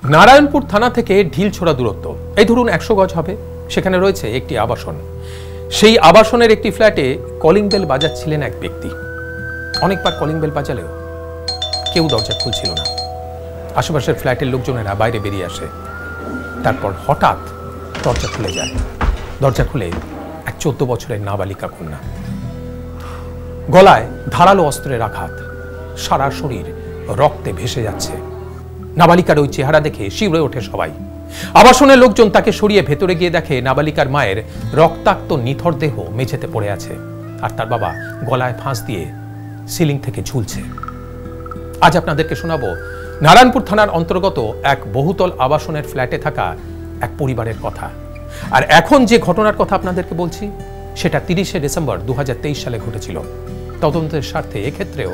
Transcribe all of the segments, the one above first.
নারায়ণপুর থানা থেকে ঢিলছোড়া দূরত্ব, এই ধরুন 100 গজ হবে। সেখানে রয়েছে একটি আবাসন। সেই আবাসনের একটি ফ্ল্যাটে কলিং বেল বাজাচ্ছিলেন এক ব্যক্তি। অনেকবার কলিং বেল বাজালেও কেউ দরজা খুলছিল না। আশেপাশের ফ্ল্যাটের লোকজনেরা বাইরে বেরিয়ে আসে। তারপর হঠাৎ দরজা খুলে যায়। দরজা খুলে এক 14 বছরের নাবালিকা কন্যা, গলায় ধারালো অস্ত্রের আঘাত, সারা শরীর রক্তে ভেসে যাচ্ছে। নাবালিকার ওই চেহারা দেখে শিউরে ওঠে সবাই। আবাসনের লোকজন তাকে সরিয়ে ভেতরে গিয়ে দেখে নাবালিকার মায়ের রক্তাক্ত নিথর দেহ মেঝেতে পড়ে আছে, আর তার বাবা গলায় ফাঁস দিয়ে সিলিং থেকে ঝুলছে। আজ আপনাদেরকে শোনাবো নারায়ণপুর থানার অন্তর্গত এক বহুতল আবাসনের ফ্ল্যাটে থাকা এক পরিবারের কথা। আর এখন যে ঘটনার কথা আপনাদেরকে বলছি সেটা 30শে ডিসেম্বর 2023 সালে ঘটেছিল। তদন্তের স্বার্থে এক্ষেত্রেও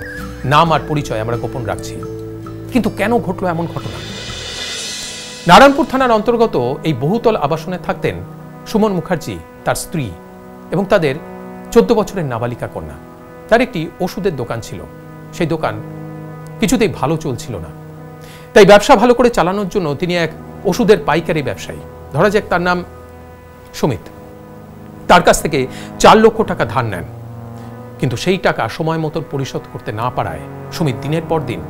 নাম আর পরিচয় আমরা গোপন রাখছি। কিন্তু কেন ঘটলো এমন ঘটনা? নারায়ণপুর থানার অন্তর্গত এই বহুতল আবাসনে থাকতেন সুমন মুখার্জি, তার স্ত্রী এবং তাদের 14 বছরের নাবালিকা কন্যা। তার একটি ওষুধের দোকান ছিল। সেই দোকান কিছুতেই ভালো চলছিল না। তাই ব্যবসা ভালো করে চালানোর জন্য তিনি এক ওষুধের পাইকারি ব্যবসায়ী, ধরা যাক তার নাম সুমিত, তার কাছ থেকে 4 লক্ষ টাকা ধার নেন। কিন্তু সেই টাকা সময় মতো পরিশোধ করতে না পারায় সুমিত দিনের পর দিন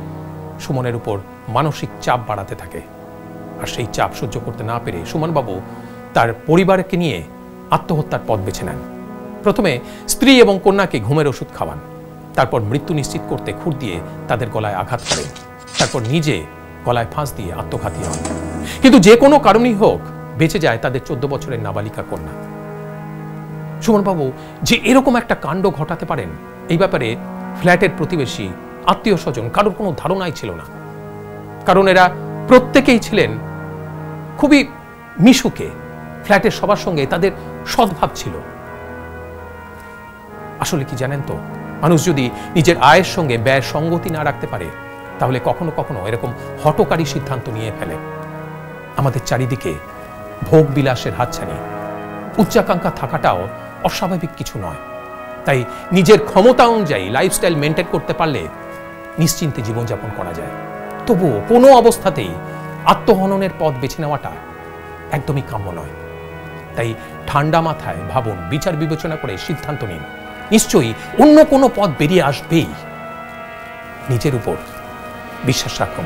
সুমনের উপর মানসিক চাপ বাড়াতে থাকে। আর সেই চাপ সহ্য করতে না পেরে সুমনবাবু তার পরিবারকে নিয়ে আত্মহত্যার পথ বেছে নেন। প্রথমে স্ত্রী এবং কন্যাকে ঘুমের ওষুধ খাওয়ান, তারপর মৃত্যু নিশ্চিত করতে খুর দিয়ে তাদের গলায় আঘাত করেন, তারপর নিজে গলায় ফাঁস দিয়ে আত্মঘাতী হন। কিন্তু যে কোনো কারণেই হোক বেঁচে যায় তাদের 14 বছরের নাবালিকা কন্যা। সুমনবাবু যে এরকম একটা কাণ্ড ঘটাতে পারেন এই ব্যাপারে ফ্ল্যাটের প্রতিবেশী, আত্মীয় স্বজন কারোর কোনো ধারণাই ছিল না। কারণ এরা প্রত্যেকেই ছিলেন খুবই মিশুকে। ফ্ল্যাটের সবার সঙ্গে তাদের সদ্ভাব ছিল। আসলে কি জানেন তো, মানুষ যদি নিজের আয়ের সঙ্গে ব্যয়ের সঙ্গতি না রাখতে পারে তাহলে কখনো কখনো এরকম হঠকারী সিদ্ধান্ত নিয়ে ফেলে। আমাদের চারিদিকে ভোগ বিলাসের হাতছানি, উচ্চাকাঙ্ক্ষা থাকাটাও অস্বাভাবিক কিছু নয়। তাই নিজের ক্ষমতা অনুযায়ী লাইফস্টাইল মেনটেন করতে পারলে নিশ্চিন্তে জীবনযাপন করা যায়। তবুও কোনো অবস্থাতেই আত্মহননের পথ বেছে নেওয়াটা একদমই কাম্য নয়। তাই ঠান্ডা মাথায় ভাবুন, বিচার বিবেচনা করে সিদ্ধান্ত নিন। নিশ্চয়ই অন্য কোনো পথ বেরিয়ে আসবেই। নিজের উপর বিশ্বাস রাখুন।